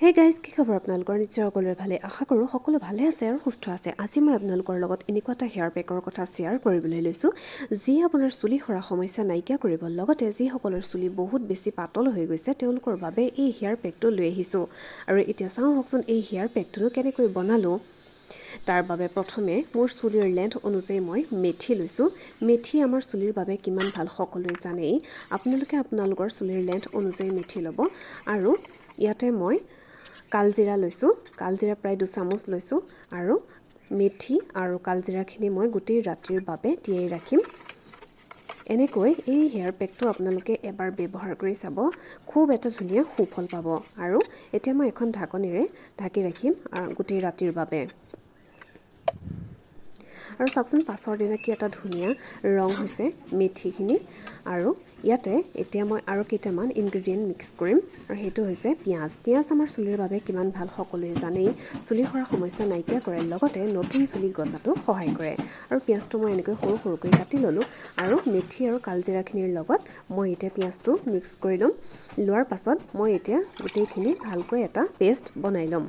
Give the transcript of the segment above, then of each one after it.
Hey guys, কি খবৰ আপোনালোকৰ? নিশ্চয় সকলোৰে ভালে, আশা কৰোঁ সকলো ভালে আছে আৰু সুস্থ আছে। আজি মই আপোনালোকৰ লগত এনেকুৱা এটা হেয়াৰ পেকৰ কথা শ্বেয়াৰ কৰিবলৈ লৈছোঁ যিয়ে আপোনাৰ চুলি সৰা সমস্যা নাইকিয়া কৰিব, লগতে যিসকলৰ চুলি বহুত বেছি পাতল হৈ গৈছে তেওঁলোকৰ বাবে এই হেয়াৰ পেকটো লৈ আহিছোঁ। আৰু এতিয়া চাওঁ হওকচোন এই হেয়াৰ পেকটোনো কেনেকৈ বনালোঁ। তাৰ বাবে প্ৰথমে মোৰ চুলিৰ লেন্থ অনুযায়ী মই মেথি লৈছোঁ। মেথি আমাৰ চুলিৰ বাবে কিমান ভাল সকলোৱে জানেই। আপোনালোকে আপোনালোকৰ চুলিৰ লেন্থ অনুযায়ী মেথি ল'ব। আৰু ইয়াতে মই কালজিৰা লৈছোঁ, কালজিৰা প্ৰায় 2 চামুচ লৈছোঁ। আৰু মেথি আৰু কালজিৰাখিনি মই গোটেই ৰাতিৰ বাবে তিয়াই ৰাখিম। এনেকৈ এই হেয়াৰ পেকটো আপোনালোকে এবাৰ ব্যৱহাৰ কৰি চাব, খুব এটা ধুনীয়া সুফল পাব। আৰু এতিয়া মই এখন ঢাকনিৰে ঢাকি ৰাখিম গোটেই ৰাতিৰ বাবে। আৰু চাওকচোন পাছৰ দিনা কি এটা ধুনীয়া ৰং হৈছে মেথিখিনি। আৰু ইয়াতে এতিয়া মই আৰু কেইটামান ইনগ্ৰেডিয়েণ্ট মিক্স কৰিম, আৰু সেইটো হৈছে পিঁয়াজ। পিঁয়াজ আমাৰ চুলিৰ বাবে কিমান ভাল সকলোৱে জানেই। চুলি সৰা সমস্যা নাইকিয়া কৰে, লগতে নতুন চুলি গজাতো সহায় কৰে। আৰু পিঁয়াজটো মই এনেকৈ সৰু সৰুকৈ কাটি ল'লোঁ। আৰু মেথি আৰু কালজিৰাখিনিৰ লগত মই এতিয়া পিঁয়াজটো মিক্স কৰি ল'ম। লোৱাৰ পাছত মই এতিয়া গোটেইখিনি ভালকৈ এটা পেষ্ট বনাই ল'ম।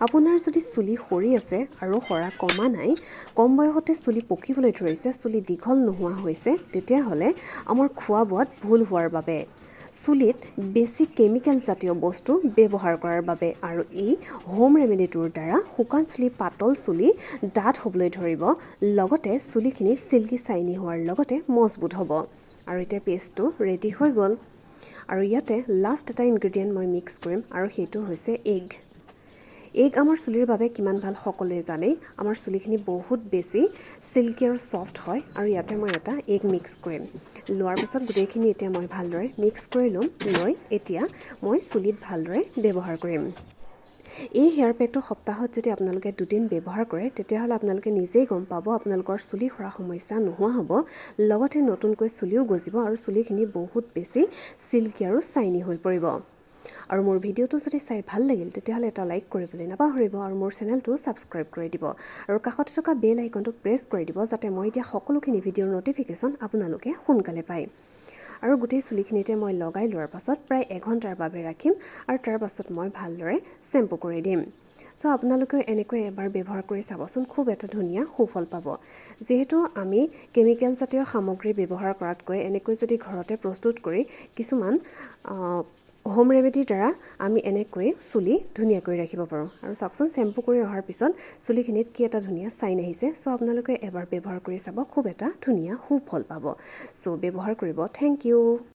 আপোনাৰ যদি চুলি সৰি আছে আৰু সৰা কমা নাই, কম বয়সতে চুলি পকিবলৈ ধৰিছে, চুলি দীঘল নোহোৱা হৈছে, তেতিয়াহ'লে আমাৰ খোৱা বোৱাত ভুল হোৱাৰ বাবে, চুলিত বেছি কেমিকেল জাতীয় বস্তু ব্যৱহাৰ কৰাৰ বাবে। আৰু এই হোম ৰেমেডিটোৰ দ্বাৰা শুকান চুলি, পাতল চুলি ডাঠ হ'বলৈ ধৰিব, লগতে চুলিখিনি চিল্কি চাইনি হোৱাৰ লগতে মজবুত হ'ব। আৰু এতিয়া পেষ্টটো ৰেডি হৈ গ'ল। আৰু ইয়াতে লাষ্ট এটা ইনগ্ৰেডিয়েণ্ট মই মিক্স কৰিম, আৰু সেইটো হৈছে এগ। এগ আমাৰ চুলিৰ বাবে কিমান ভাল সকলোৱে জানেই। আমাৰ চুলিখিনি বহুত বেছি চিল্কি আৰু ছফ্ট হয়। আৰু ইয়াতে মই এটা এগ মিক্স কৰিম। লোৱাৰ পাছত গোটেইখিনি এতিয়া মই ভালদৰে মিক্স কৰি ল'ম। লৈ এতিয়া মই চুলিত ভালদৰে ব্যৱহাৰ কৰিম। এই হেয়াৰ পেকটো সপ্তাহত যদি আপোনালোকে 2 দিন ব্যৱহাৰ কৰে, তেতিয়াহ'লে আপোনালোকে নিজেই গম পাব আপোনালোকৰ চুলি সৰা সমস্যা নোহোৱা হ'ব, লগতে নতুনকৈ চুলিও গজিব আৰু চুলিখিনি বহুত বেছি চিল্কি আৰু চাইনি হৈ পৰিব। আৰু মোৰ ভিডিঅ'টো যদি চাই ভাল লাগিল, তেতিয়াহ'লে এটা লাইক কৰিবলৈ নাপাহৰিব, আৰু মোৰ চেনেলটো ছাবস্ক্ৰাইব কৰি দিব, আৰু কাষতে থকা বেল আইকনটো প্ৰেছ কৰি দিব, যাতে মই এতিয়া সকলোখিনি ভিডিঅ'ৰ ন'টিফিকেশ্যন আপোনালোকে সোনকালে পায়। আৰু গোটেই চুলিখিনিতে মই লগাই লোৱাৰ পাছত প্ৰায় 1 ঘণ্টাৰ বাবে ৰাখিম, আৰু তাৰ পাছত মই ভালদৰে শ্বেম্পু কৰি দিম। চ' আপোনালোকেও এনেকৈ এবাৰ ব্যৱহাৰ কৰি চাবচোন, খুব এটা ধুনীয়া সুফল পাব। যিহেতু আমি কেমিকেল জাতীয় সামগ্ৰী ব্যৱহাৰ কৰাতকৈ এনেকৈ যদি ঘৰতে প্ৰস্তুত কৰি কিছুমান হোম ৰেমেডিৰ দ্বাৰা আমি এনেকৈ চুলি ধুনীয়াকৈ ৰাখিব পাৰোঁ। আৰু চাওকচোন শ্বেম্পু কৰি অহাৰ পিছত চুলিখিনিত কি এটা ধুনীয়া চাইন আহিছে। চ' আপোনালোকে এবাৰ ব্যৱহাৰ কৰি চাব, খুব এটা ধুনীয়া সুফল পাব। চ' ব্যৱহাৰ কৰিব। Thank U.